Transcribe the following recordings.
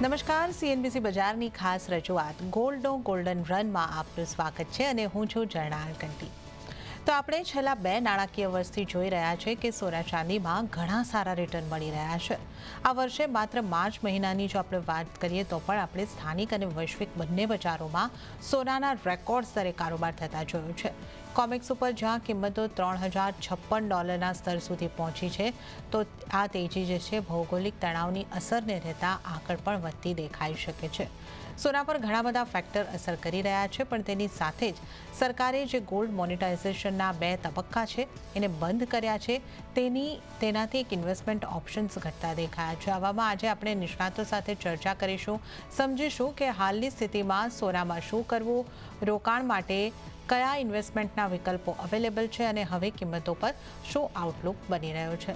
નમસ્કાર, સીએનબીસી બજારની ખાસ રજૂઆત ગોલ્ડનો ગોલ્ડન રનમાં આપનું સ્વાગત છે અને હું છું જર્નાલ કંટી। તો આપણે છેલ્લા 2 નાણાકીય વર્ષથી જોઈ રહ્યા છે કે સોના ચાંદીમાં ઘણા સારા રિટર્ન મળી રહ્યા છે। આ વર્ષે માત્ર માર્ચ મહિનાની જો આપણે વાત કરીએ તો પણ આપણે સ્થાનિક અને વૈશ્વિક બંને બજારોમાં સોનાના રેકોર્ડ સ્તરે કારોબાર થતા જોયો છે। કોમેક્સ ઉપર જ્યાં કિંમતો $3056 સ્તર સુધી પહોંચી છે તો આ તેજી જે છે ભૌગોલિક તણાવની અસરને રહેતા આગળ પણ વધતી દેખાઈ શકે છે। સોના પર ઘણા બધા ફેક્ટર અસર કરી રહ્યા છે, પણ તેની સાથે જ સરકારે જે ગોલ્ડ મોનેટાઇઝેશનના 2 તબક્કા છે એને બંધ કર્યા છે, તેનાથી એક ઇન્વેસ્ટમેન્ટ ઓપ્શન્સ ઘટતા દેખાયા છે। આવામાં આજે આપણે નિષ્ણાતો સાથે ચર્ચા કરીશું, સમજીશું કે હાલની સ્થિતિમાં સોનામાં શું કરવું, રોકાણ માટે કયા ઇન્વેસ્ટમેન્ટના વિકલ્પો અવેલેબલ છે અને હવે કિંમતો પર શું આઉટલુક બની રહ્યો છે।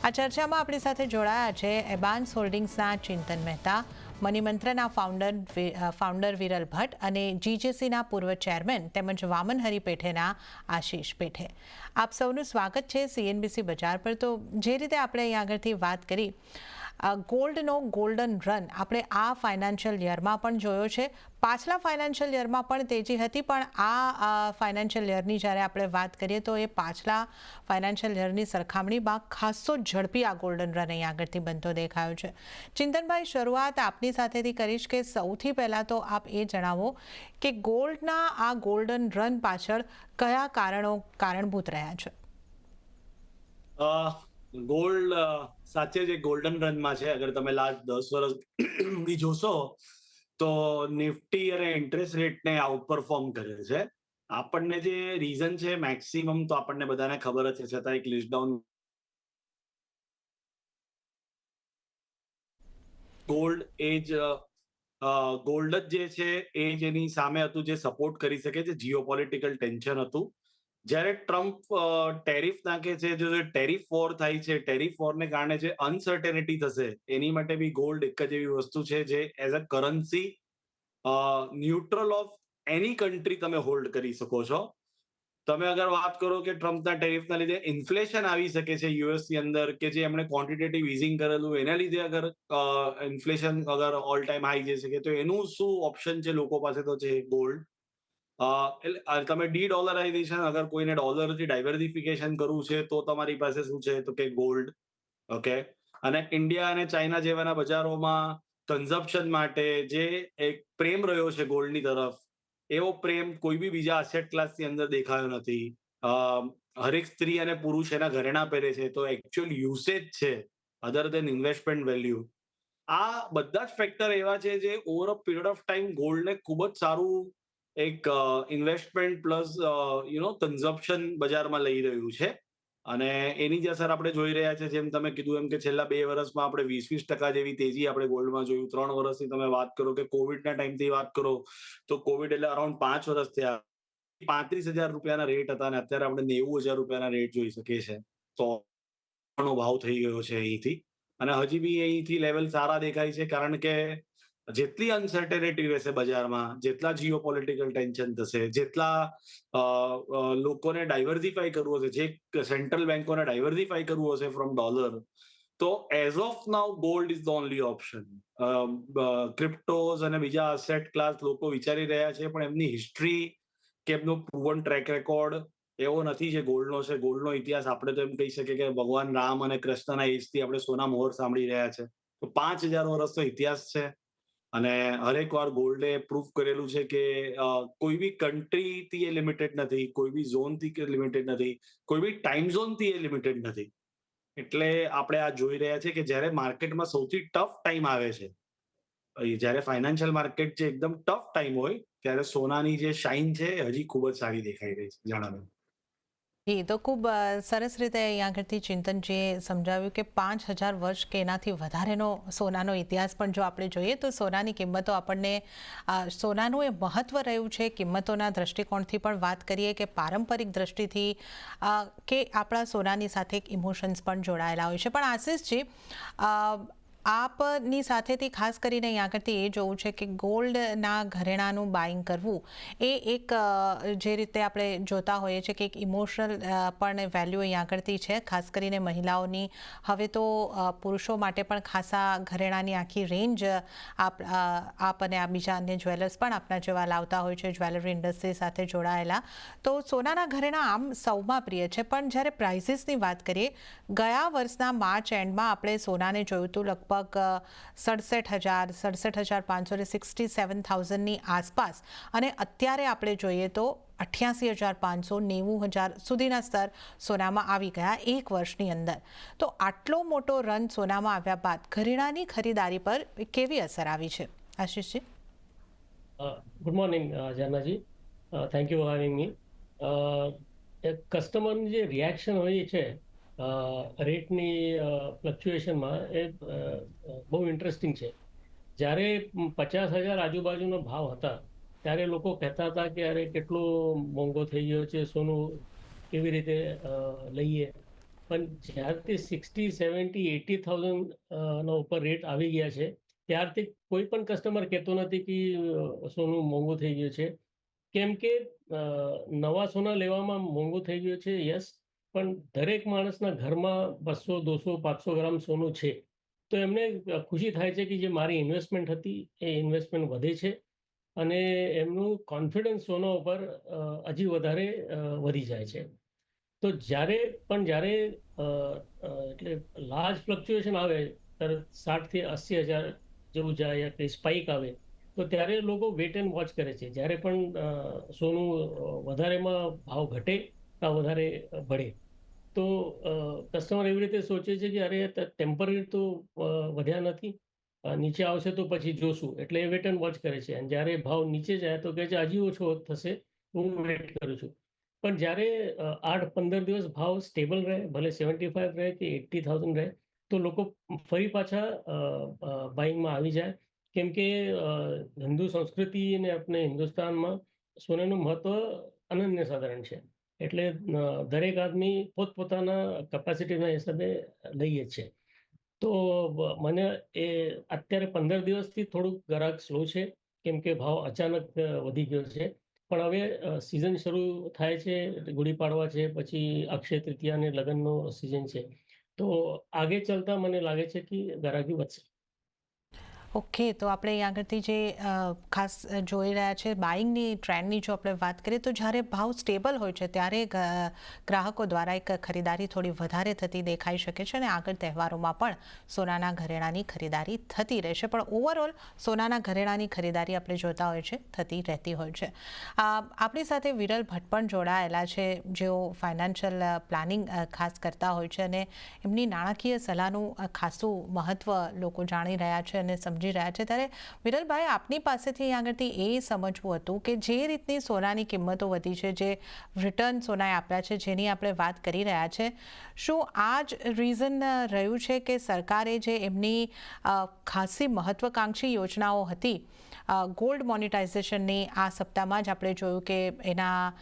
આ ચર્ચામાં આપણી સાથે જોડાયા છે એબાન્સ હોલ્ડિંગ્સના ચિંતન મહેતા, મનીમંત્રના ફાઉન્ડર વિરલ ભટ્ટ અને જીજેસીના પૂર્વ ચેરમેન તેમજ વામન હરિપેઠેના આશીષ પેઠે। આપ સૌનું સ્વાગત છે સીએનબીસી બજાર પર। તો જે રીતે આપણે અહીં આગળથી વાત કરી, ગોલ્ડનો ગોલ્ડન રન આપણે આ ફાઇનાન્શિયલ યરમાં પણ જોયો છે, પાછલા ફાઇનાન્શિયલ યરમાં પણ તેજી હતી, પણ આ ફાઇનાન્શિયલ યરની જ્યારે આપણે વાત કરીએ તો એ પાછલા ફાઇનાન્શિયલ યરની સરખામણીમાં ખાસો ઝડપી આ ગોલ્ડન રન અહીં આગળથી બનતો દેખાયો છે। ચિંતનભાઈ, શરૂઆત આપની સાથેથી કરીશ કે સૌથી પહેલાં તો આપ એ જણાવો કે ગોલ્ડના આ ગોલ્ડન રન પાછળ કયા કારણો કારણભૂત રહ્યા છે। ગોલ્ડ સાચે જ ગોલ્ડન રનમાં છે। અગર તમે લાસ્ટ 10 વર્ષ જોશો તો નિફ્ટી અને ઇન્ટરેસ્ટ રેટને આઉટપરફોર્મ કરે છે। આપણને જે રીઝન છે મેક્સિમમ તો આપણને બધાને ખબર જ છે, છતાં એક લિસ્ટ ડાઉન ગોલ્ડ ગોલ્ડ જ જે છે એ જેની સામે હતું, જે સપોર્ટ કરી શકે છે। જીઓપોલિટિકલ ટેન્શન હતું, જ્યારે ટ્રમ્પ ટેરિફ નાખે છે, જો ટેરિફ વોર થાય છે, ટેરિફ વોરને કારણે જે અનસર્ટેનિટી થશે એની માટે બી ગોલ્ડ એક જ એવી વસ્તુ છે જે as a currency neutral of any country તમે હોલ્ડ કરી શકો છો। તમે અગર વાત કરો કે ટ્રમ્પના ટેરિફના લીધે ઇન્ફ્લેશન આવી શકે છે યુએસની અંદર, કે જે એમણે ક્વોન્ટિટેટિવ ઇઝિંગ કરેલું એના લીધે અગર ઇન્ફ્લેશન અગર ઓલ ટાઈમ હાઈ જઈ શકે, તો એનું શું ઓપ્શન છે લોકો પાસે? તો છે ગોલ્ડ। એટલે તમે ડી-ડોલરાઇઝેશન, અગર કોઈને ડોલરથી ડાયવર્સિફિકેશન કરવું છે તો તમારી પાસે શું છે તો કે ગોલ્ડ। ઓકે, અને ઇન્ડિયા અને ચાઇના જેવાના બજારોમાં કન્ઝમ્પશન માટે જે એક પ્રેમ રહ્યો છે ગોલ્ડની તરફ, એવો પ્રેમ કોઈ બી બીજા અસેટ ક્લાસની અંદર દેખાયો નથી। હરેક સ્ત્રી અને પુરુષ એના ઘરેણા પહેરે છે, તો એકચ્યુઅલ યુસેજ છે અધર દેન ઇન્વેસ્ટમેન્ટ વેલ્યુ। આ બધા જ ફેક્ટર એવા છે જે over a period of time ગોલ્ડને ખૂબ જ સારું એક ઇન્વેસ્ટમેન્ટ પ્લસ કન્ઝમ્પશન બજારમાં લઈ રહ્યું છે। અને એની જ અસર આપણે જોઈ રહ્યા છે, જેમ તમે કીધું એમ, કે છેલ્લા 2 વર્ષમાં આપણે 20% જેવી તેજી આપણે ગોલ્ડમાં જોયું। 3 વર્ષની તમે વાત કરો કે કોવિડના ટાઈમથી વાત કરો તો કોવિડ એટલે અરાઉન્ડ 5 વર્ષ થયા, 35,000 રૂપિયાના રેટ હતા અને અત્યારે આપણે 90,000 રૂપિયાના રેટ જોઈ શકીએ છીએ। તો નો ભાવ થઈ ગયો છે અહીંથી, અને હજી બી અહીંથી લેવલ સારા દેખાય છે, કારણ કે જેટલી અનસર્ટેનિટી રહેશે બજારમાં, જેટલા જીઓપોલિટિકલ ટેન્શન થશે, જેટલા લોકોને ડાયવર્સિફાઈ કરવું હશે, જે સેન્ટ્રલ બેન્કોને ડાયવર્સિફાઈ કરવું હશે ફ્રોમ ડોલર, તો as of now gold is the only option. Cryptos અને બીજા અસેટ ક્લાસ લોકો વિચારી રહ્યા છે, પણ એમની હિસ્ટ્રી કે એમનો પ્રૂવન ટ્રેક રેકોર્ડ એવો નથી જે ગોલ્ડનો છે। ગોલ્ડનો ઇતિહાસ આપણે તો એમ કહી શકીએ કે ભગવાન રામ અને કૃષ્ણના એજથી આપણે સોના મોહર સાંભળી રહ્યા છે, તો 5,000 વર્ષનો ઇતિહાસ છે। અને હરેક વાર ગોલ્ડે પ્રૂફ કરેલું છે કે કોઈ બી કન્ટ્રીથી એ લિમિટેડ નથી, કોઈ બી ઝોનથી લિમિટેડ નથી, કોઈ બી ટાઈમ ઝોનથી એ લિમિટેડ નથી। એટલે આપણે આ જોઈ રહ્યા છે કે જ્યારે માર્કેટમાં સૌથી ટફ ટાઈમ આવે છે, જ્યારે ફાઇનાન્શિયલ માર્કેટ જે એકદમ ટફ ટાઈમ હોય, ત્યારે સોનાની જે શાઇન છે હજી ખૂબ જ સારી દેખાઈ રહી છે। જણાવો। જી, તો ખૂબ સરસ રીતે અહીં આગળથી ચિંતનજીએ સમજાવ્યું કે 5,000 વર્ષ કે એનાથી વધારેનો સોનાનો ઇતિહાસ પણ જો આપણે જોઈએ તો સોનાની કિંમતો આપણને સોનાનું એ મહત્ત્વ રહ્યું છે કિંમતોના દૃષ્ટિકોણથી પણ વાત કરીએ કે પારંપરિક દૃષ્ટિથી કે આપણા સોનાની સાથે એક ઇમોશન્સ પણ જોડાયેલા હોય છે। પણ આશીષજી, આપની સાથેથી ખાસ કરીને અહીં આગળથી એ જોવું છે કે ગોલ્ડના ઘરેણાંનું બાઇંગ કરવું એ એક જે રીતે આપણે જોતા હોઈએ છીએ કે એક ઇમોશનલ પણ વેલ્યુ અહીં આગળથી છે, ખાસ કરીને મહિલાઓની. હવે તો પુરુષો માટે પણ ખાસા ઘરેણાંની આખી રેન્જ આપ અને આ બીજા અન્ય જ્વેલર્સ પણ આપના જેવા લાવતા હોય છે, જ્વેલરી ઇન્ડસ્ટ્રી સાથે જોડાયેલા. તો સોનાના ઘરેણાં આમ સૌમાં પ્રિય છે, પણ જ્યારે પ્રાઇસીસની વાત કરીએ, ગયા વર્ષના માર્ચ એન્ડમાં આપણે સોનાને જોયું હતું લગભગ 67,500 ને 67,000ની આસપાસ, અને અત્યારે આપણે જોઈએ તો 88,500 90,000 સુધીના સ્તર સોનામાં આવી ગયા એક વર્ષની અંદર. તો આટલો મોટો રન સોનામાં આવ્યા બાદ ઘરેણાંની ખરીદારી પર કેવી અસર આવી છે, Ashishji? Good morning Jarnaji, thank you for having me. કસ્ટમરનું જે રિએક્શન હોય છે રેટની ફ્લક્ચ્યુએશનમાં, એ બહુ ઇન્ટરેસ્ટિંગ છે. જ્યારે 50,000 આજુબાજુનો ભાવ હતા ત્યારે લોકો કહેતા હતા કે અરે કેટલો મોંઘો થઈ ગયો છે, સોનું કેવી રીતે લઈએ. પણ જ્યારથી 60, 70, 80,000 ઉપર રેટ આવી ગયા છે ત્યારથી કોઈ પણ કસ્ટમર કહેતો નથી કે સોનું મોંઘું થઈ ગયું છે. કેમ કે નવા સોના લેવામાં મોંઘું થઈ ગયું છે, યસ, પણ દરેક માણસના ઘરમાં 200, 200, 500 ગ્રામ સોનું છે. તો એમને ખુશી થાય છે કે જે મારી ઇન્વેસ્ટમેન્ટ હતી એ ઇન્વેસ્ટમેન્ટ વધે છે, અને એમનું કોન્ફિડન્સ સોના ઉપર હજી વધારે વધી જાય છે. તો જ્યારે એટલે લાર્જ ફ્લક્ચ્યુએશન આવે, 60,000 થી 80,000 જેવું જાય, યા કંઈ સ્પાઇક આવે, તો ત્યારે લોકો વેટ એન્ડ વોચ કરે છે. જ્યારે પણ સોનું વધારેમાં ભાવ ઘટે કાં વધારે बढ़ે, તો કસ્ટમર એવી રીતે સોચે છે કે અરે ટેમ્પરરી તો વધ્યા નથી, નીચે આવશે તો પછી જોશું, એટલે એ વેટ એન્ડ વોચ કરે છે. અને જ્યારે ભાવ નીચે જાય તો કહે છે હજી ઓછો થશે, હું વેટ કરું છું. પણ જ્યારે 8-15 દિવસ ભાવ સ્ટેબલ રહે, ભલે 75 રહે કે 80,000 રહે, તો લોકો ફરી પાછા બાઇંગમાં આવી જાય. કેમ કે હિન્દુ સંસ્કૃતિ અને આપણે હિન્દુસ્તાનમાં સોનાનું મહત્વ અનન્ય સાધારણ છે. એટલે દરેક આદમી પોતપોતાના કેપેસિટીના હિસાબે લઈએ છે. તો મને એ અત્યારે 15 દિવસથી થોડુંક ગ્રાહક સ્લો છે, કેમ કે ભાવ અચાનક વધી ગયો છે. પણ હવે સિઝન શરૂ થાય છે, ગુડી પાડવા છે, પછી અક્ષય તૃતીયા અને લગ્નનો સિઝન છે. તો આગે ચાલતા મને લાગે છે કે ગ્રાહકી વધશે. ઓકે, તો આપણે અહીં આગળથી જે ખાસ જોઈ રહ્યા છે બાઇંગની ટ્રેન્ડની જો આપણે વાત કરીએ, તો જ્યારે ભાવ સ્ટેબલ હોય છે ત્યારે ગ્રાહકો દ્વારા એક ખરીદારી થોડી વધારે થતી દેખાઈ શકે છે, અને આગળ તહેવારોમાં પણ સોનાના ઘરેણાંની ખરીદારી થતી રહેશે. પણ ઓવરઓલ સોનાના ઘરેણાંની ખરીદારી આપણે જોતા હોય છે થતી રહેતી હોય છે. આપણી સાથે વિરલ ભટ્ટ પણ જોડાયેલા છે, જેઓ ફાઇનાન્શિયલ પ્લાનિંગ ખાસ કરતા હોય છે, અને એમની નાણાકીય સલાહનું ખાસું મહત્ત્વ લોકો જાણી રહ્યા છે અને સમજી રહ્યા છે. ત્યારે વિરલભાઈ, આપની પાસેથી આગળથી એ સમજવું હતું કે જે રીતની સોનાની કિંમતો વધી છે, જે રિટર્ન સોનાએ આપ્યા છે, જેની આપણે વાત કરી રહ્યા છે, શું આ જ રીઝન રહ્યું છે કે સરકારે જે એમની ખાસી મહત્વકાંક્ષી યોજનાઓ હતી ગોલ્ડ મોનિટાઇઝેશનની, આ સપ્તાહમાં જ આપણે જોયું કે એના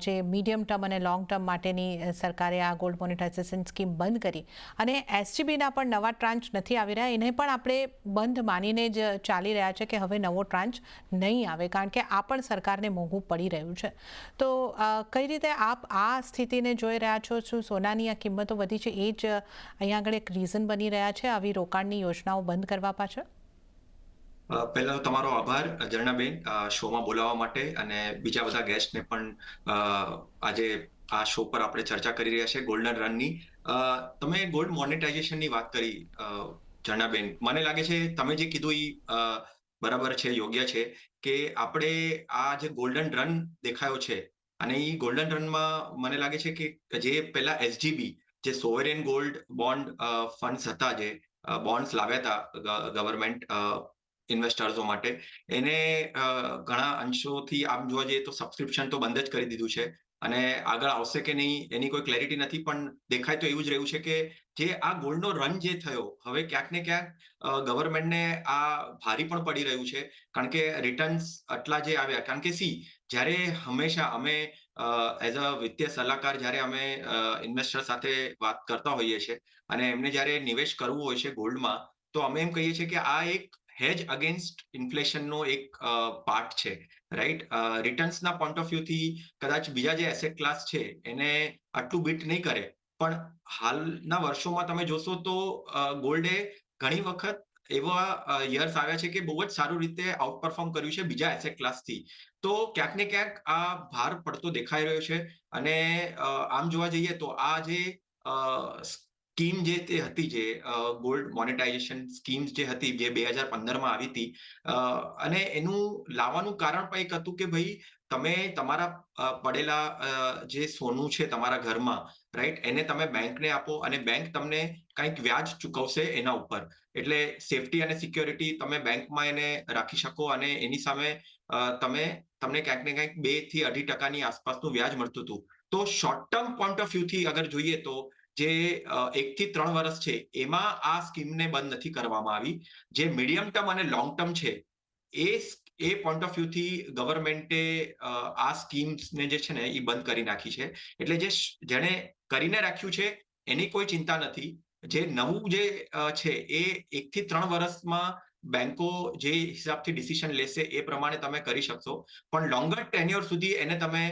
જે મીડિયમ ટર્મ અને લોંગ ટર્મ માટેની સરકારે આ ગોલ્ડ મોનિટાઇઝેશન સ્કીમ બંધ કરી, અને એસજીબીના પણ નવા ટ્રાન્ચ નથી આવી રહ્યા, એને પણ આપણે બંધ માનીને જ ચાલી રહ્યા છે કે હવે નવો ટ્રાન્ચ નહીં આવે, કારણ કે આ પણ સરકારને મોંઘું પડી રહ્યું છે. તો કઈ રીતે આપ આ સ્થિતિને જોઈ રહ્યા છો? શું સોનાની આ કિંમતો વધી છે એ જ અહીંયા આગળ એક રીઝન બની રહ્યા છે આવી રોકાણની યોજનાઓ બંધ કરવા પાછળ? પહેલા તો તમારો આભાર ઝરણાબેન, શોમાં બોલાવવા માટે, અને બીજા બધા ગેસ્ટને પણ આજે આ શો પર આપણે ચર્ચા કરી રહ્યા છે ગોલ્ડન રનની. તમે ગોલ્ડ મોનેટાઇઝેશનની વાત કરી ઝરણાબેન. મને લાગે છે તમે જે કીધું એ બરાબર છે, યોગ્ય છે, કે આપણે આ જે ગોલ્ડન રન દેખાયો છે, અને એ ગોલ્ડન રનમાં મને લાગે છે કે જે પહેલા એસજીબી, જે સોવરેન ગોલ્ડ બોન્ડ ફંડ્સ હતા, જે બોન્ડ્સ લાવ્યા હતા ગવર્મેન્ટ ઇન્વેસ્ટર્સો માટે, એને ઘણા અંશોથી આમ જોવા જઈએ તો સબસ્ક્રિપ્શન તો બંધ જ કરી દીધું છે, અને આગળ આવશે કે નહીં એની કોઈ ક્લેરિટી નથી. પણ દેખાય તો એવું જ રહ્યું છે કે જે આ ગોલ્ડનો રન જે થયો, હવે ક્યાંક ને ક્યાંક ગવર્મેન્ટને આ ભારી પણ પડી રહ્યું છે, કારણ કે રિટર્ન્સ આટલા જે આવ્યા. કારણ કે જ્યારે હંમેશા અમે એઝ અ વિત્તીય સલાહકાર જ્યારે અમે ઇન્વેસ્ટર સાથે વાત કરતા હોઈએ છીએ, અને એમને જ્યારે નિવેશ કરવું હોય છે ગોલ્ડમાં, તો અમે એમ કહીએ છીએ કે આ એક હેજ અગેન્સ્ટ ઇન્ફ્લેશનનો એક પાર્ટ છે, રાઈટ? રિટર્ન્સના પોઈન્ટ ઓફ વ્યૂથી કદાચ બીજા જે એસેટ ક્લાસ છે એને આટલું બીટ નહીં કરે, પણ હાલના વર્ષોમાં તમે જોશો તો ગોલ્ડે ઘણી વખત એવા યર્સ આવ્યા છે કે બહુ જ સારું રીતે આઉટ પરફોર્મ કર્યું છે બીજા એસેટ ક્લાસથી. તો ક્યાંક ને ક્યાંક આ ભાર પડતો દેખાઈ રહ્યો છે. અને આમ જોવા જઈએ તો આ જે સ્કીમ જે તે હતી, જે ગોલ્ડ મોનેટાઇઝેશન સ્કીમ્સ જે હતી, જે 2015માં આવી હતી, અને એનું લાવવાનું કારણ પણ એક હતું કે ભાઈ તમે તમારા પડેલા જે સોનું છે તમારા ઘરમાં, રાઈટ, એને તમે બેંકને આપો અને બેંક તમને કંઈક વ્યાજ ચૂકવશે એના ઉપર. એટલે સેફટી અને સિક્યોરિટી તમે બેંકમાં એને રાખી શકો અને એની સામે તમને ક્યાંક ને ક્યાંક 2 થી 2.5% આસપાસનું વ્યાજ મળતું હતું. તો શોર્ટ ટર્મ પોઈન્ટ ઓફ વ્યૂથી અગર જોઈએ તો જે 1 થી 3 વર્ષ છે એમાં આ સ્કીમને બંધ નથી કરવામાં આવી. જે મીડિયમ ટર્મ અને લોંગ ટર્મ છે એ પોઈન્ટ ઓફ વ્યૂથી ગવર્મેન્ટે આ સ્કીમ્સને જે છે ને એ બંધ કરી નાખી છે. એટલે જેણે કરીને રાખ્યું છે એની કોઈ ચિંતા નથી. જે નવું જે છે એ 1 થી 3 વર્ષમાં બેંકો જે હિસાબથી ડિસિઝન લેશે એ પ્રમાણે તમે કરી શકશો. પણ લોંગર ટેન્યોર સુધી એને તમે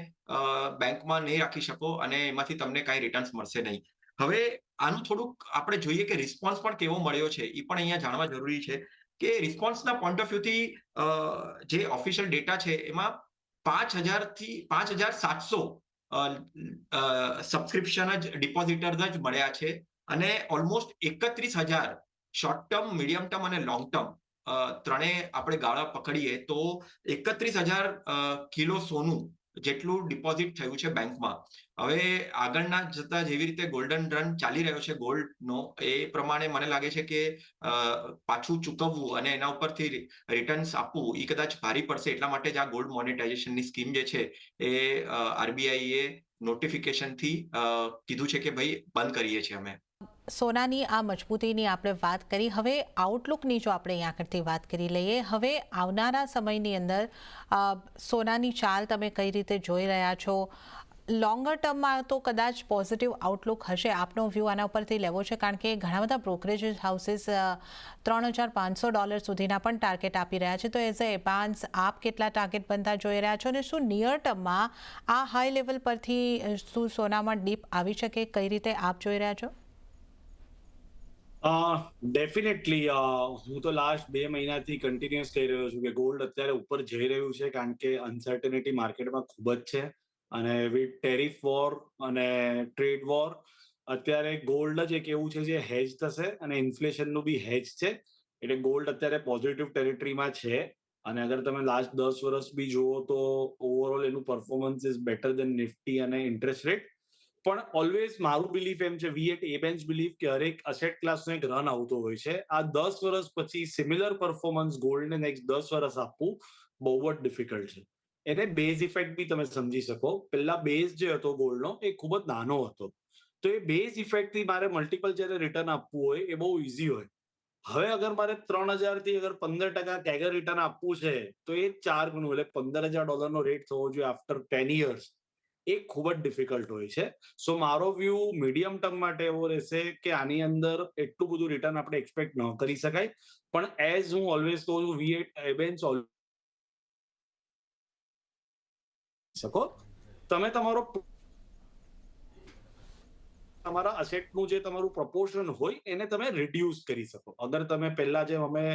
બેંકમાં નહીં રાખી શકો અને એમાંથી તમને કાંઈ રિટર્ન્સ મળશે નહીં. હવે આનું થોડુંક આપણે જોઈએ કે રિસ્પોન્સ પણ કેવો મળ્યો છે એ પણ અહીંયા જાણવા જરૂરી છે કે રિસ્પોન્સના પોઈન્ટ ઓફ વ્યૂથી જે ઓફિશિયલ ડેટા છે એમાં 5,000 થી 5,700 સબસ્ક્રિપ્શન જ ડિપોઝિટર્સ જ મળ્યા છે અને almost 31,000 short term, medium term અને લોંગ ટર્મ ત્રણેય આપણે ગાળા પકડીએ તો 31,000 કિલો સોનું જેટલું ડિપોઝિટ થયું છે બેંકમાં. હવે આગળના જતા જેવી રીતે ગોલ્ડન રન ચાલી રહ્યો છે ગોલ્ડનો, એ પ્રમાણે મને લાગે છે કે પાછું ચૂકવવું અને એના ઉપરથી રિટર્ન્સ આપવું એ કદાચ ભારી પડશે. એટલા માટે જ આ ગોલ્ડ મોનેટાઇઝેશનની સ્કીમ જે છે એ આરબીઆઈએ નોટિફિકેશનથી કીધું છે કે ભાઈ બંધ કરીએ છીએ અમે. સોનાની આ મજબૂતીની આપણે વાત કરી. હવે આઉટલુકની જો આપણે અહીંયા આગળથી વાત કરી લઈએ, હવે આવનારા સમયની અંદર સોનાની ચાલ તમે કઈ રીતે જોઈ રહ્યા છો? લોંગર ટર્મમાં તો કદાચ પોઝિટિવ આઉટલુક હશે. આપનો વ્યૂ આના ઉપરથી લેવો છે, કારણ કે ઘણા બધા બ્રોકરેજ હાઉસીસ $3,500 સુધીના પણ ટાર્ગેટ આપી રહ્યા છે. તો એઝ અ એડવાન્સ આપ કેટલા ટાર્ગેટ બનતા જોઈ રહ્યા છો અને શું નિયર ટર્મમાં આ હાઈ લેવલ પરથી શું સોનામાં ડીપ આવી શકે? કઈ રીતે આપ જોઈ રહ્યા છો? ડેફિનેટલી હું તો લાસ્ટ 2 મહિનાથી કન્ટિન્યુઅસ કહી રહ્યો છું કે ગોલ્ડ અત્યારે ઉપર જઈ રહ્યું છે, કારણ કે અનસર્ટનિટી માર્કેટમાં ખૂબ જ છે. અને વિથ ટેરિફ વોર અને ટ્રેડ વોર અત્યારે ગોલ્ડ જ એક એવું છે જે હેજ થશે અને ઇન્ફ્લેશનનું બી હેજ છે. એટલે ગોલ્ડ અત્યારે પોઝિટિવ ટેરિટરીમાં છે. અને અગર તમે લાસ્ટ 10 વર્ષ બી જુઓ તો ઓવરઓલ એનું performance is better than Nifty અને ઇન્ટરેસ્ટ રેટ. પણ ઓલવેઝ મારું બિલીફ એમ છે, we at a bench belief, કે હરેક અસેટ ક્લાસનો એક રન આવતો હોય છે. આ 10 વર્ષ પછી સિમિલર પરફોર્મન્સ ગોલ્ડને નેક્સ્ટ 10 વર્ષ આપવું બહુ જ ડિફિકલ્ટ છે. એને બેઝ ઇફેક્ટ બી તમે સમજી શકો. પહેલા બેઝ જે હતો ગોલ્ડનો એ ખૂબ જ નાનો હતો, તો એ બેઝ ઇફેક્ટથી મારે મલ્ટિપલ જ્યારે રિટર્ન આપવું હોય એ બહુ ઇઝી હોય. હવે અગર મારે 3,000 થી અગર 15% કેગર રિટર્ન આપવું છે તો એ 4 ગણું, એટલે $15,000 રેટ થવો જોઈએ આફ્ટર 10 યર્સ. એ ખૂબ જ ડિફિકલ્ટ હોય છે. સો મારો વ્યૂ મીડિયમ ટર્મ માટે એવો રહેશે કે આની અંદર એટલું બધું રિટર્ન આપણે એક્સપેક્ટ ન કરી શકાય. પણ એઝ હું ઓલવેઝ કહું છું, વી એટ એબેન્સ શકો તમે તમારા અસેટનું જે તમારું પ્રપોર્શન હોય એને તમે રિડ્યુસ કરી શકો. અગર તમે પહેલા જેમ અમે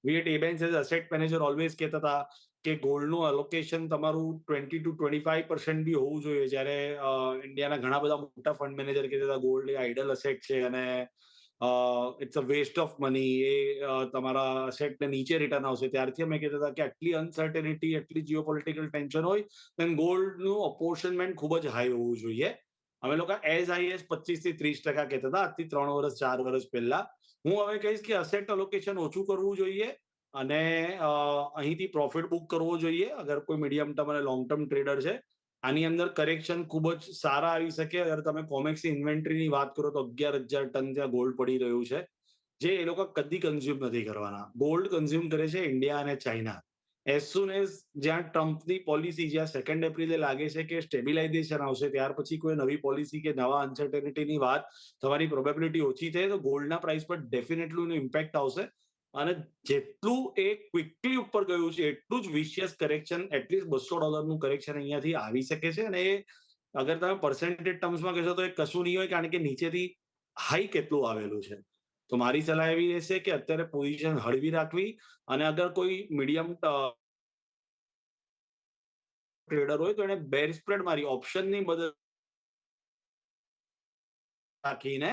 we at Abans as asset manager always કહેતા હતા કે ગોલ્ડનું એલોકેશન તમારું 20 to 25% બી હોવું જોઈએ, જ્યારે ઇન્ડિયાના ઘણા બધા મોટા ફંડ મેનેજર કહેતા હતા ગોલ્ડ એ આઇડલ અસેટ છે અને it's a waste of money, એ તમારા અસેટને નીચે રિટર્ન આવશે. ત્યારથી અમે કહેતા હતા કે આટલી અનસર્ટેનિટી, આટલી જીઓપોલિટિકલ ટેન્શન હોય then ગોલ્ડનું અપોર્શનમેન્ટ ખૂબ જ હાઈ હોવું જોઈએ. અમે લોકો એઝ હાઈ એઝ 25 થી 30% કહેતા હતા આજથી 3 વર્ષ 4 વર્ષ પહેલા. હું હવે કહીશ કે અસેટ એલોકેશન ઓછું કરવું જોઈએ અને અહીંથી પ્રોફિટ બુક કરવો જોઈએ અગર કોઈ મીડિયમ ટર્મ અને લોંગ ટર્મ ટ્રેડર છે. આની અંદર કરેક્શન ખૂબ જ સારા આવી શકે. અગર તમે કોમેક્સની ઇન્વેન્ટરીની વાત કરો તો 11,000 ટન ત્યાં ગોલ્ડ પડી રહ્યું છે, જે એ લોકો કદી કન્ઝ્યુમ નથી કરવાના. ગોલ્ડ કન્ઝ્યુમ કરે છે ઇન્ડિયા અને ચાઇના. એઝ સુન એઝ જ્યાં ટ્રમ્પની પોલિસી જ્યાં 2 એપ્રિલે લાગે છે કે સ્ટેબિલાઇઝેશન આવશે, ત્યાર પછી કોઈ નવી પોલિસી કે નવા અનસર્ટેનિટીની વાત થવાની પ્રોબેબિલિટી ઓછી થાય તો ગોલ્ડના પ્રાઇસ પર ડેફિનેટલી એનું ઇમ્પેક્ટ આવશે. અને જેટલું એ ક્વિકલી ઉપર ગયું છે એટલું જ વિશિયસ કરેક્શન, એટલીસ્ટ $200 કરેક્શન અહીંયાથી આવી શકે છે. અને એ અગર તમે પર્સન્ટેજ ટર્મ્સમાં કહેશો તો એ કશું નહીં હોય, કારણ કે નીચેથી હાઈ કેટલું આવેલું છે. તો મારી સલાહ એવી રહેશે કે અત્યારે પોઝિશન હળવી રાખવી, અને અગર કોઈ મીડિયમ ટ્રેડર હોય તો એને બેર સ્પ્રેડ મારી ઓપ્શનની બદલ રાખીને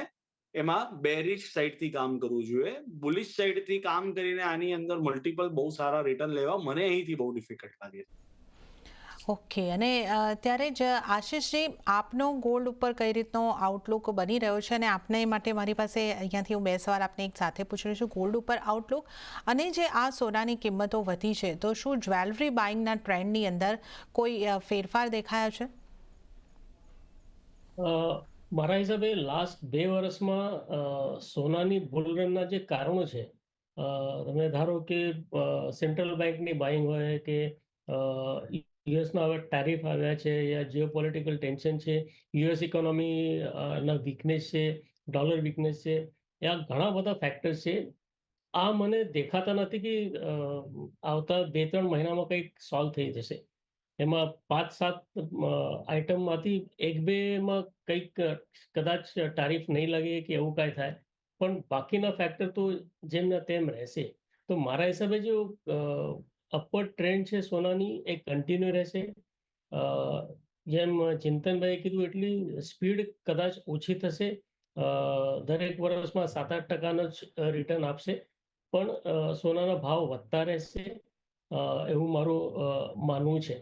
એમાં બેરિશ સાઈડથી કામ કરવું જોઈએ. બુલિશ સાઈડથી કામ કરીને આની અંદર મલ્ટિપલ બહુ સારા રિટર્ન લેવા મને અહીંથી બહુ ડિફિકલ્ટ લાગે છે. ઓકે, અને ત્યારે જ આશિષજી, આપનો ગોલ્ડ ઉપર કઈ રીતનો આઉટલુક બની રહ્યો છે, અને આપને માટે મારી પાસે અહીંયાથી હું 2 સવાલ આપને એક સાથે પૂછી રહી છું. ગોલ્ડ ઉપર આઉટલુક, અને જે આ સોનાની કિંમતો વધી છે તો શું જ્વેલરી બાઇંગના ટ્રેન્ડની અંદર કોઈ ફેરફાર દેખાયા છે? મારા હિસાબે લાસ્ટ 2 વર્ષમાં સોનાની બુલરનના જે કારણો છે, તમે ધારો કે સેન્ટ્રલ બેંકની બાઇંગ હોય કે યુએસના હવે ટેરિફ આવ્યા છે, યા જીઓપોલિટિકલ ટેન્શન છે, યુએસ ઇકોનોમી ના વીકનેસ છે, ડોલર વીકનેસ છે, યા ઘણા બધા ફેક્ટર્સ છે. આ મને દેખાતા નથી કે આવતા 2-3 મહિનામાં કંઈક સોલ્વ થઈ જશે. એમાં 5-7 આઇટમમાંથી 1-2માં કંઈક કદાચ ટારિફ નહીં લાગે કે એવું કાંઈ થાય, પણ બાકીના ફેક્ટર તો જેમના તેમ રહેશે. તો મારા હિસાબે જો અપવર્ડ ટ્રેન્ડ છે સોનાની એ કન્ટિન્યુ રહેશે. જેમ ચિંતનભાઈએ કીધું એટલી સ્પીડ કદાચ ઓછી થશે. દરેક વર્ષમાં 7-8% જ રિટર્ન આપશે, પણ સોનાના ભાવ વધતા રહેશે, એવું મારું માનવું છે.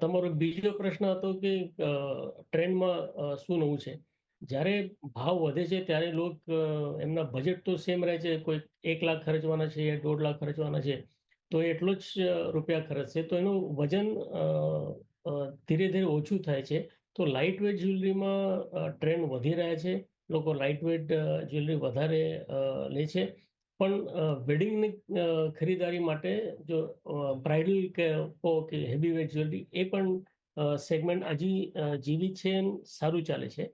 તમારો બીજો પ્રશ્ન હતો કે ટ્રેન્ડમાં શું નવું છે. જ્યારે ભાવ વધે છે ત્યારે લોકો એમના બજેટ તો સેમ રહે છે, કોઈ 1 લાખ ખર્ચવાના છે યા 1.5 લાખ ખર્ચવાના છે, તો એટલો જ રૂપિયા ખર્ચશે, તો એનું વજન ધીરે ધીરે ઓછું થાય છે. તો લાઇટ વેટ જ્વેલરીમાં ટ્રેન્ડ વધી રહ્યા છે, લોકો લાઇટ વેટ જ્વેલરી વધારે લે છે. પણ વેડિંગની ખરીદારી માટે જો બ્રાઇડલ કે હેવી વેટ જ્વેલરી, એ પણ સેગમેન્ટ હજી જીવિત છે અને સારું ચાલે છે.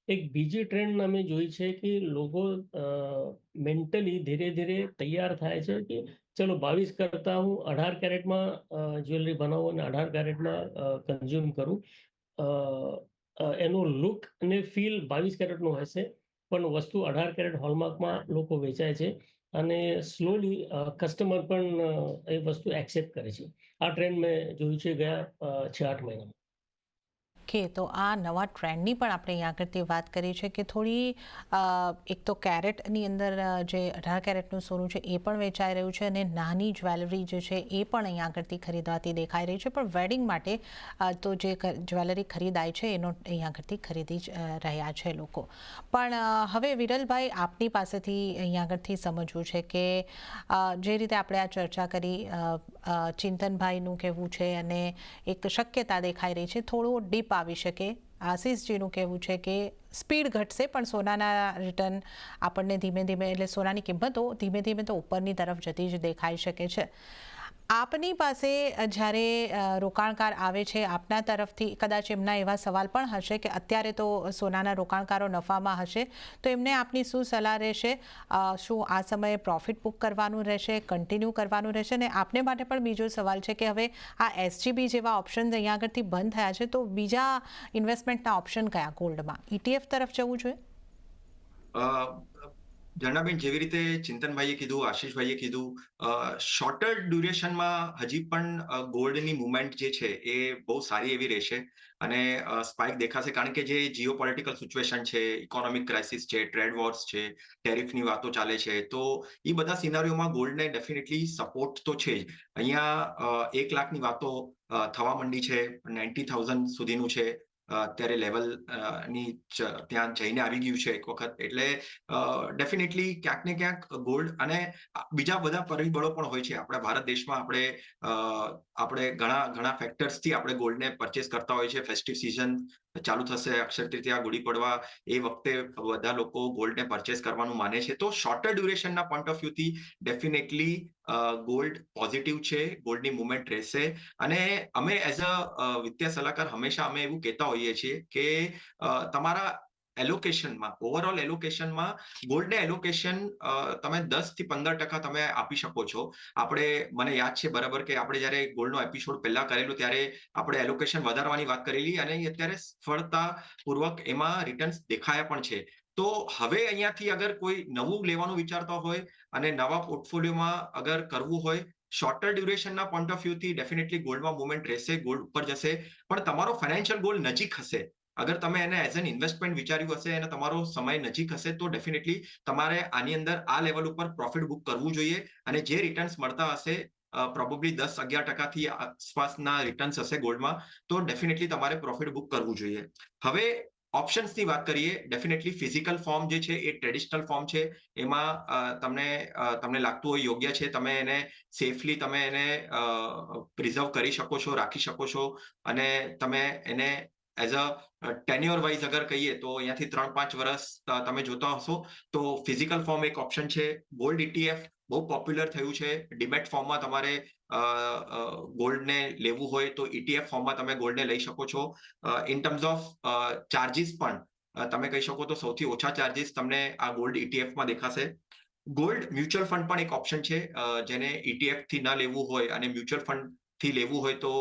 એક બીજી ટ્રેન્ડ અમે જોઈ છે કે લોકો મેન્ટલી ધીરે ધીરે તૈયાર થાય છે કે ચલો 22 કરતા હું 18 કેરેટમાં જ્વેલરી બનાવું અને 18 કેરેટમાં કન્ઝ્યુમ કરું. એનો લુક અને ફીલ 22 કેરેટનો હશે, પણ વસ્તુ 18 કેરેટ હોલમાર્કમાં લોકો વેચાય છે, અને સ્લોલી કસ્ટમર પણ એ વસ્તુ એક્સેપ્ટ કરે છે. આ ટ્રેન્ડ મેં જોયું છે ગયા 6-8 મહિનામાં. ઓકે, તો આ નવા ટ્રેન્ડની પણ આપણે અહીંયા આગળથી વાત કરી છે કે થોડી એક તો કેરેટની અંદર જે 18 કેરેટનું સોનું છે એ પણ વેચાઈ રહ્યું છે, અને નાની જ્વેલરી જે છે એ પણ અહીંયા આગળથી ખરીદવાતી દેખાઈ રહી છે. પણ વેડિંગ માટે તો જે જ્વેલરી ખરીદાય છે એનો અહીંયા આગળથી ખરીદી જ રહ્યા છે લોકો. પણ હવે વિરલભાઈ, આપની પાસેથી અહીંયા આગળથી સમજવું છે કે જે રીતે આપણે આ ચર્ચા કરી, ચિંતનભાઈનું કહેવું છે અને એક શક્યતા દેખાઈ રહી છે થોડું ડીપ આવી શકે. આશિષજીનું કહેવું છે કે સ્પીડ ઘટશે પણ સોનાના રિટર્ન આપણને ધીમે ધીમે, એટલે સોનાની કિંમતો ધીમે ધીમે તો ઉપરની તરફ જતી જ દેખાઈ શકે છે. આપની પાસે જ્યારે રોકાણકાર આવે છે, આપના તરફથી કદાચ એમના એવા સવાલ પણ હશે કે અત્યારે તો સોનાના રોકાણકારો નફામાં હશે, તો એમને આપની શું સલાહ રહેશે? શું આ સમયે પ્રોફિટ બુક કરવાનું રહેશે, કન્ટિન્યુ કરવાનું રહેશે? અને આપને માટે પણ બીજો સવાલ છે કે હવે આ એસજીબી જેવા ઓપ્શન અહીંયા આગળથી બંધ થયા છે, તો બીજા ઇન્વેસ્ટમેન્ટના ઓપ્શન કયા ગોલ્ડમાં? ETF તરફ જવું જોઈએ? ઝરણાબેન, જેવી રીતે ચિંતનભાઈએ કીધું, આશીષભાઈએ કીધું, શોર્ટર ડ્યુરેશનમાં હજી પણ ગોલ્ડની મુવમેન્ટ જે છે એ બહુ સારી એવી રહેશે, અને સ્પાઇક દેખાશે, કારણ કે જે જીઓપોલિટિકલ સિચ્યુએશન છે, ઇકોનોમિક ક્રાઇસિસ છે, ટ્રેડ વોર્સ છે, ટેરિફની વાતો ચાલે છે, તો એ બધા સિનારીઓમાં ગોલ્ડને ડેફિનેટલી સપોર્ટ તો છે જ. અહીંયા 1 લાખની વાતો થવા માંડી છે, 90,000 સુધીનું છે અત્યારે લેવલ ની ત્યાં જઈને આવી ગયું છે એક વખત. એટલે ડેફિનેટલી ક્યાંક ને ક્યાંક ગોલ્ડ, અને બીજા બધા પરિબળો પણ હોય છે. આપણા ભારત દેશમાં આપણે ઘણા ફેક્ટર્સથી આપણે ગોલ્ડને પરચેસ કરતા હોય છે. ફેસ્ટિવ સિઝન ચાલુ થશે, અક્ષય તૃતીયા, ગુડી પડવા, એ વખતે બધા લોકો ગોલ્ડને પરચેસ કરવાનું માને છે. તો શોર્ટર ડ્યુરેશનના પોઈન્ટ ઓફ વ્યૂથી ડેફિનેટલી ગોલ્ડ પોઝિટિવ છે, ગોલ્ડની મુવમેન્ટ રહેશે. અને અમે એઝ અ વિત્તીય સલાહકાર હંમેશા અમે એવું કહેતા હોઈએ છીએ કે તમારા એલોકેશનમાં, ઓવરઓલ એલોકેશનમાં ગોલ્ડને એલોકેશન તમે 10% થી 15% તમે આપી શકો છો. મને યાદ છે બરાબર કે આપણે જ્યારે ગોલ્ડનો એપિસોડ પહેલા કરેલો ત્યારે આપણે એલોકેશન વધારવાની વાત કરેલી અને અત્યારે સફળતાપૂર્વક એમાં રિટર્ન્સ દેખાયા પણ છે. તો હવે અહીંયાથી અગર કોઈ નવું લેવાનું વિચારતા હોય અને નવા પોર્ટફોલિયોમાં અગર કરવું હોય, શોર્ટર ડ્યુરેશનના પોઈન્ટ ઓફ વ્યૂથી ડેફિનેટલી ગોલ્ડમાં મુવમેન્ટ રહેશે, ગોલ્ડ ઉપર જશે. પણ તમારો ફાઇનાન્શિયલ ગોલ નજીક હશે, અગર તમે એને એઝ એન ઇન્વેસ્ટમેન્ટ વિચાર્યું હશે અને તમારો સમય નજીક હશે, તો ડેફિનેટલી તમારે આની અંદર આ લેવલ ઉપર પ્રોફિટ બુક કરવું જોઈએ. અને જે રિટર્ન્સ મળતા હશે, પ્રોબેબલી 10-11%થી આસપાસના રિટર્ન્સ હશે ગોલ્ડમાં, તો ડેફિનેટલી તમારે પ્રોફિટ બુક કરવું જોઈએ. હવે ઓપ્શન્સની વાત કરીએ. ડેફિનેટલી ફિઝિકલ ફોર્મ જે છે એ ટ્રેડિશનલ ફોર્મ છે. એમાં તમને લાગતું હોય યોગ્ય છે, તમે એને સેફલી તમે એને પ્રિઝર્વ કરી શકો છો, રાખી શકો છો. અને તમે એને એઝ અ ટેન્યોર વાઇઝ અગર કહીએ તો અહીંયાથી 3-5 વર્ષ તમે જોતા હશો, તો ફિઝિકલ ફોર્મ એક ઓપ્શન છે. ગોલ્ડ ETF બહુ પોપ્યુલર થયું છે. ડીમેટ ફોર્મમાં તમારે ગોલ્ડને લેવું હોય તો ETF ફોર્મમાં તમે ગોલ્ડને લઈ શકો છો. ઇન ટર્મ્સ ઓફ ચાર્જિસ પણ તમે કહી શકો તો સૌથી ઓછા ચાર્જિસ તમને આ ગોલ્ડ ETFમાં દેખાશે. ગોલ્ડ મ્યુચ્યુઅલ ફંડ પણ એક ઓપ્શન છે. જેને ETF થી ન લેવું હોય અને મ્યુચ્યુઅલ ફંડ થી લેવું હોય તો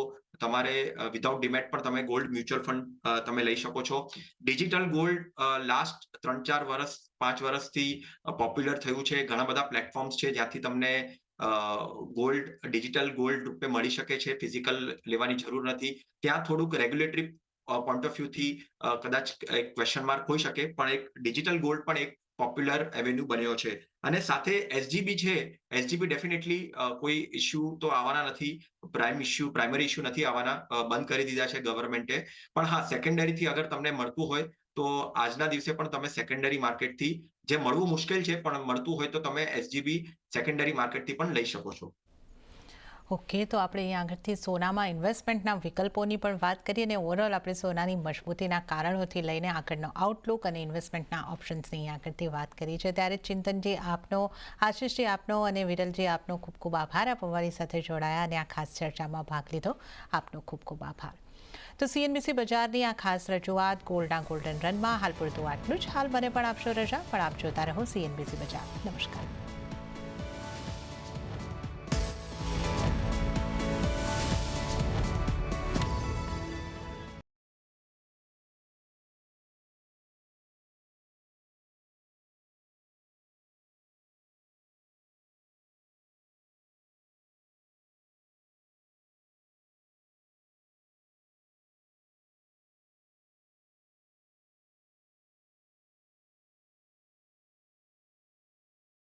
તમારે વિધાઉટ ડીમેટ પણ તમે ગોલ્ડ મ્યુચ્યુઅલ ફંડ તમે લઈ શકો છો. ડિજિટલ ગોલ્ડ લાસ્ટ 3-4 વર્ષ, 5 વર્ષથી પોપ્યુલર થયું છે. ઘણા બધા પ્લેટફોર્મ્સ છે જ્યાંથી તમને ડિજિટલ ગોલ્ડ રૂપે મળી શકે છે. ફિઝિકલ લેવાની જરૂર નથી. ત્યાં થોડુંક રેગ્યુલેટરી પોઈન્ટ ઓફ વ્યૂથી કદાચ એક ક્વેશ્ચન માર્ક હોઈ શકે, પણ એક ડિજિટલ ગોલ્ડ પણ એક પોપ્યુલર એવેન્યુ બન્યો છે. અને સાથે એસજીબી છે. એસજીબી ડેફિનેટલી કોઈ ઇશ્યુ તો આવવાના નથી. પ્રાઇમરી ઇશ્યુ નથી આવવાના. બંધ કરી દીધા છે ગવર્મેન્ટે. પણ હા, સેકન્ડરીથી અગર તમને મળતું હોય તો આજના દિવસે પણ તમે સેકન્ડરી માર્કેટથી, જે મળવું મુશ્કેલ છે પણ મળતું હોય તો તમે એસજીબી સેકન્ડરી માર્કેટથી પણ લઈ શકો છો. ઓકે, તો આપણે અહીં આગળથી સોનામાં ઇન્વેસ્ટમેન્ટના વિકલ્પોની પણ વાત કરીએ અને ઓવરઓલ આપણે સોનાની મજબૂતીના કારણોથી લઈને આગળનો આઉટલુક અને ઇન્વેસ્ટમેન્ટના ઓપ્શન્સની અહીં આગળથી વાત કરી છે. ત્યારે ચિંતનજી આપનો, આશીષજી આપનો અને વિરલજી આપનો ખૂબ ખૂબ આભાર. આપ અમારી સાથે જોડાયા અને આ ખાસ ચર્ચામાં ભાગ લીધો. આપનો ખૂબ ખૂબ આભાર. તો CNBC બજારની આ ખાસ રજૂઆત ગોલ્ડના ગોલ્ડન રનમાં હાલ પૂરતું આટલું જ. હાલ મને પણ આપશો રજા, પણ આપ જોતા રહો CNBC બજાર. નમસ્કાર.